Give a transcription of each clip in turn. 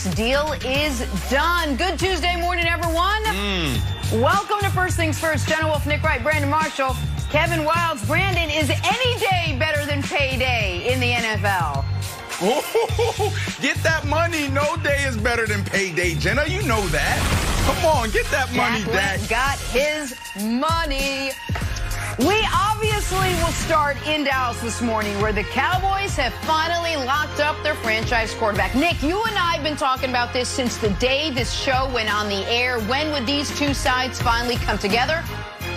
Deal is done. Good Tuesday morning, everyone. Welcome to First Things First. Jenna Wolf, Nick Wright, Brandon Marshall, Kevin Wildes. Brandon, is any day better than payday in the NFL? Get that money. No day is better than payday, Jenna. You know that. Come on, get that money, Dak. Got his money. We obviously will start in Dallas this morning, where the Cowboys have finally locked up their franchise quarterback. Nick, you and I have been talking about this since the day this show went on the air. When would these two sides finally come together?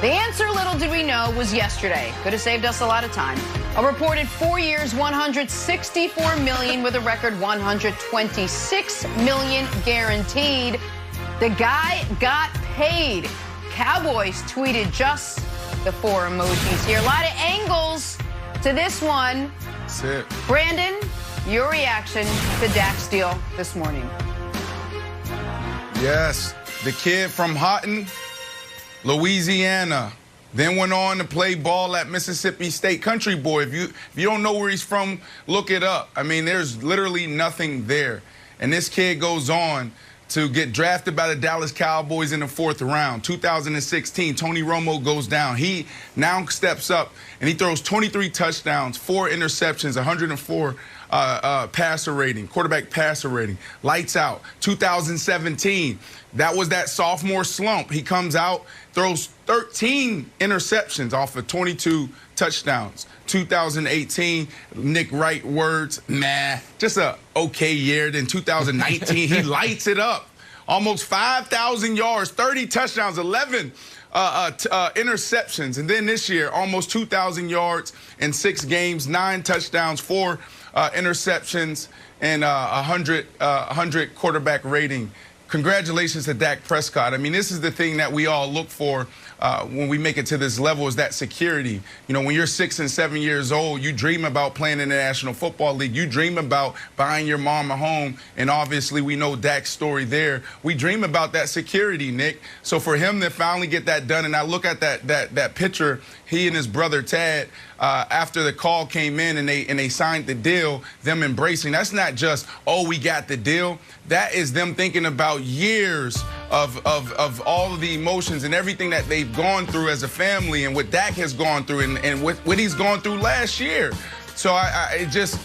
The answer, little did we know, was yesterday. Could have saved us a lot of time. A reported 4 years, $164 million, with a record $126 million guaranteed. The guy got paid. Cowboys tweeted just the 4 emojis here. A lot of angles to this one. That's it. Brandon, your reaction to Dak's deal this morning? Yes, the kid from Houghton, Louisiana, then went on to play ball at Mississippi State. Country boy. If you don't know where he's from, look it up. I mean, there's literally nothing there. And this kid goes on to get drafted by the Dallas Cowboys in the 4th round. 2016, Tony Romo goes down. He now steps up, and he throws 23 touchdowns, 4 interceptions, 104 passer rating, quarterback passer rating. Lights out. 2017, that was that sophomore slump. He comes out, throws 13 interceptions off of 22 touchdowns. 2018, Nick Wright words, just a okay year. Then 2019, he lights it up. Almost 5,000 yards, 30 touchdowns, 11 interceptions. And then this year, almost 2,000 yards in 6 games, 9 touchdowns, 4 interceptions, and 100 quarterback rating. Congratulations to Dak Prescott. I mean, this is the thing that we all look for when we make it to this level, is that security. You know, when you're 6 and 7 years old, you dream about playing in the National Football League. You dream about buying your mom a home. And obviously, we know Dak's story there. We dream about that security, Nick. So for him to finally get that done, and I look at that picture, he and his brother Tad, after the call came in and they signed the deal, them embracing. That's not just, oh, we got the deal. That is them thinking about years of all of the emotions and everything that they've gone through as a family, and what Dak has gone through, and what he's gone through last year. So it just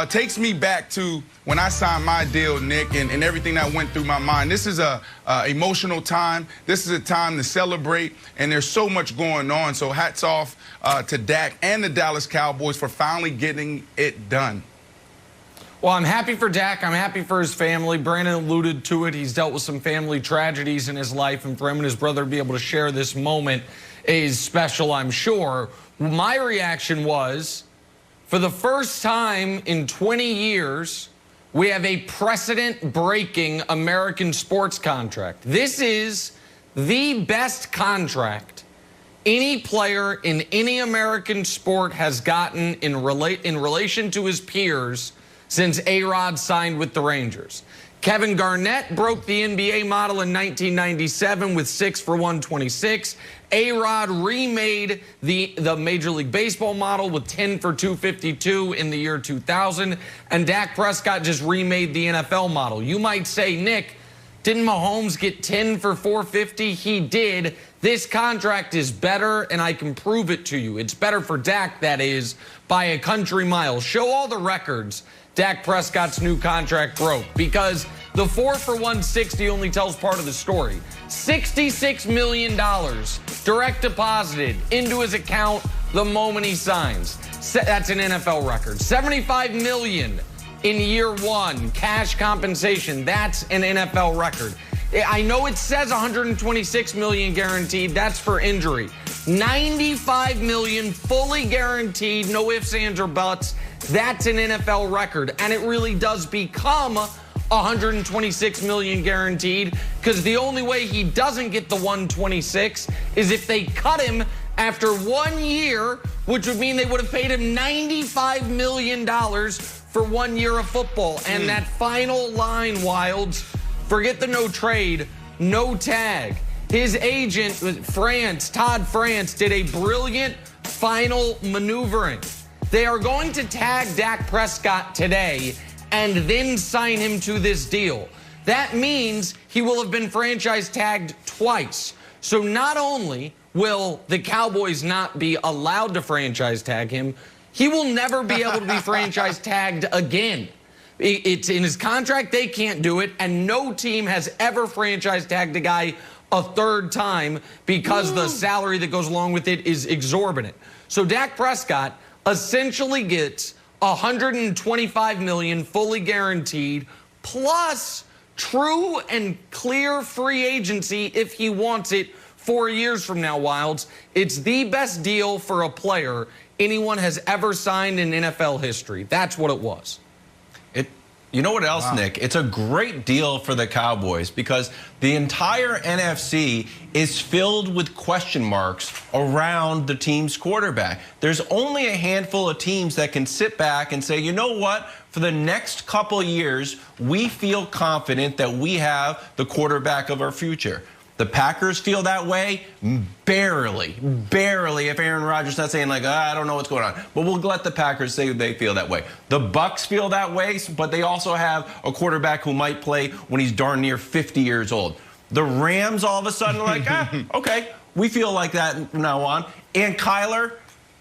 takes me back to when I signed my deal, Nick, and everything that went through my mind. This is a emotional time. This is a time to celebrate, and there's so much going on. So hats off to Dak and the Dallas Cowboys for finally getting it done. Well, I'm happy for Dak. I'm happy for his family. Brandon alluded to it. He's dealt with some family tragedies in his life, and for him and his brother to be able to share this moment is special, I'm sure. My reaction was, for the first time in 20 years, we have a precedent-breaking American sports contract. This is the best contract any player in any American sport has gotten in relation to his peers since A-Rod signed with the Rangers. Kevin Garnett broke the NBA model in 1997 with 6 for 126. A-Rod remade the Major League Baseball model with 10 for 252 in the year 2000. And Dak Prescott just remade the NFL model. You might say, Nick, didn't Mahomes get 10 for 450? He did. This contract is better, and I can prove it to you. It's better for Dak, that is, by a country mile. Show all the records Dak Prescott's new contract broke, because the 4 for 160 only tells part of the story. $66 million direct deposited into his account the moment he signs. That's an NFL record. $75 million in year 1, cash compensation. That's an NFL record. I know it says $126 million guaranteed. That's for injury. $95 million fully guaranteed, no ifs, ands, or buts. That's an NFL record, and it really does become $126 million guaranteed, because the only way he doesn't get the 126 is if they cut him after 1 year, which would mean they would have paid him $95 million for 1 year of football. And that final line, Wildes, forget the no trade, no tag. His agent, Todd France, did a brilliant final maneuvering. They are going to tag Dak Prescott today and then sign him to this deal. that means he will have been franchise tagged twice. So not only will the Cowboys not be allowed to franchise tag him, he will never be able to be franchise tagged again. It's in his contract, they can't do it, and no team has ever franchise tagged a guy a third time because the salary that goes along with it is exorbitant. So Dak Prescott essentially gets $125 million fully guaranteed, plus true and clear free agency if he wants it 4 years from now, Wilds. It's the best deal for a player anyone has ever signed in NFL history. That's what it was. You know what else, Nick? It's a great deal for the Cowboys because the entire NFC is filled with question marks around the team's quarterback. There's only a handful of teams that can sit back and say, you know what? For the next couple years, we feel confident that we have the quarterback of our future. The Packers feel that way barely, if Aaron Rodgers is not saying like, I don't know what's going on. But we'll let the Packers say they feel that way. The Bucks feel that way, but they also have a quarterback who might play when he's darn near 50 years old. The Rams all of a sudden are like, okay, we feel like that from now on. And Kyler,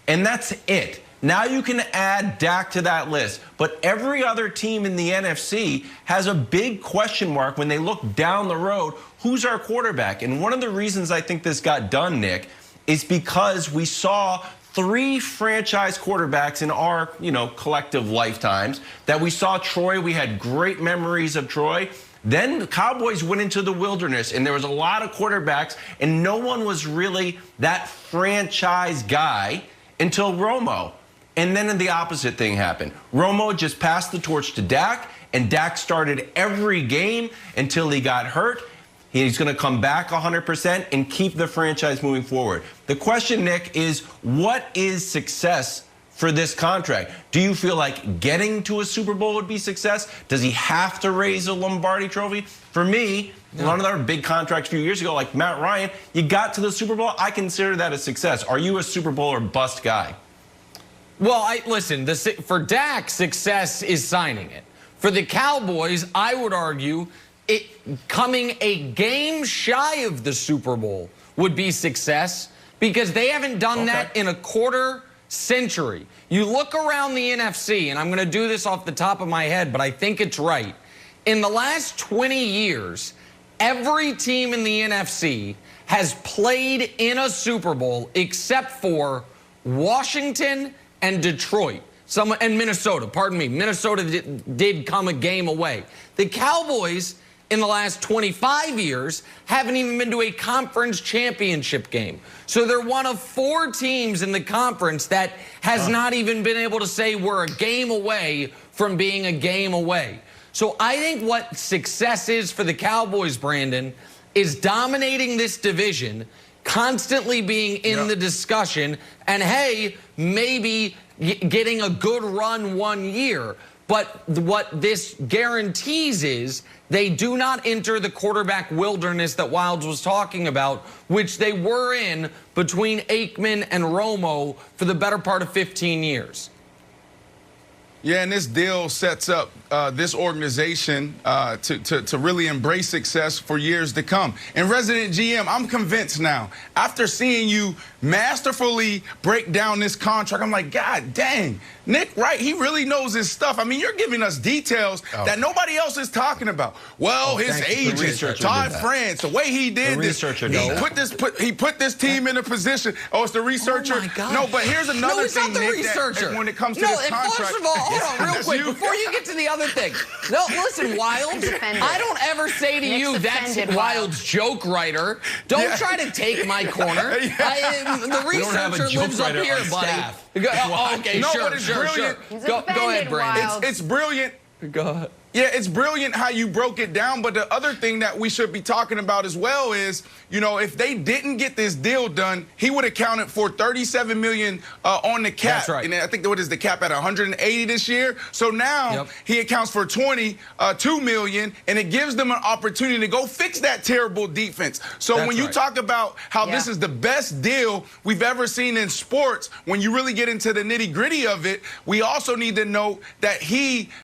and that's it. Now you can add Dak to that list. But every other team in the NFC has a big question mark when they look down the road. Who's our quarterback? And one of the reasons I think this got done, Nick, is because we saw 3 franchise quarterbacks in our, collective lifetimes. That we saw Troy. We had great memories of Troy. Then the Cowboys went into the wilderness, and there was a lot of quarterbacks, and no one was really that franchise guy until Romo. And then the opposite thing happened. Romo just passed the torch to Dak, and Dak started every game until he got hurt. He's going to come back 100% and keep the franchise moving forward. The question, Nick, is what is success for this contract? Do you feel like getting to a Super Bowl would be success? Does he have to raise a Lombardi trophy? For me, one of our big contracts a few years ago, like Matt Ryan, you got to the Super Bowl. I consider that a success. Are you a Super Bowl or bust guy? Well, listen, for Dak, success is signing it. For the Cowboys, I would argue coming a game shy of the Super Bowl would be success because they haven't done that in a quarter century. You look around the NFC, and I'm going to do this off the top of my head, but I think it's right. In the last 20 years, every team in the NFC has played in a Super Bowl except for Washington and Detroit. And Minnesota, pardon me. Minnesota did come a game away. The Cowboys in the last 25 years haven't even been to a conference championship game. So they're one of 4 teams in the conference that has not even been able to say we're a game away from being a game away. So I think what success is for the Cowboys, Brandon, is dominating this division, constantly being in the discussion, and hey, maybe getting a good run one year. But what this guarantees is they do not enter the quarterback wilderness that Wilds was talking about, which they were in between Aikman and Romo for the better part of 15 years. Yeah, and this deal sets up this organization to really embrace success for years to come. And resident GM, I'm convinced now, after seeing you masterfully break down this contract, I'm like, God dang, Nick Wright, he really knows his stuff. I mean, you're giving us details that nobody else is talking about. Well, his agent, Todd France, the way he did this, he put this team in a position. Oh, it's the researcher. Oh my God. No, but here's another thing, Nick, that when it comes to this contract. First of all, hold on, real quick, before you get to the other thing. No, listen, Wilds, I don't ever say to you, that's Wilds' joke writer. Don't try to take my corner. The researcher lives up here, buddy. Okay, no, sure, but it's brilliant. Go ahead, Brandon. It's brilliant. Go ahead. Yeah, it's brilliant how you broke it down, but the other thing that we should be talking about as well is, if they didn't get this deal done, he would have counted for $37 million on the cap. That's right. And I think what is the cap at 180 this year? So now he accounts for $2 million, and it gives them an opportunity to go fix that terrible defense. So when you talk about how this is the best deal we've ever seen in sports, when you really get into the nitty-gritty of it, we also need to know that he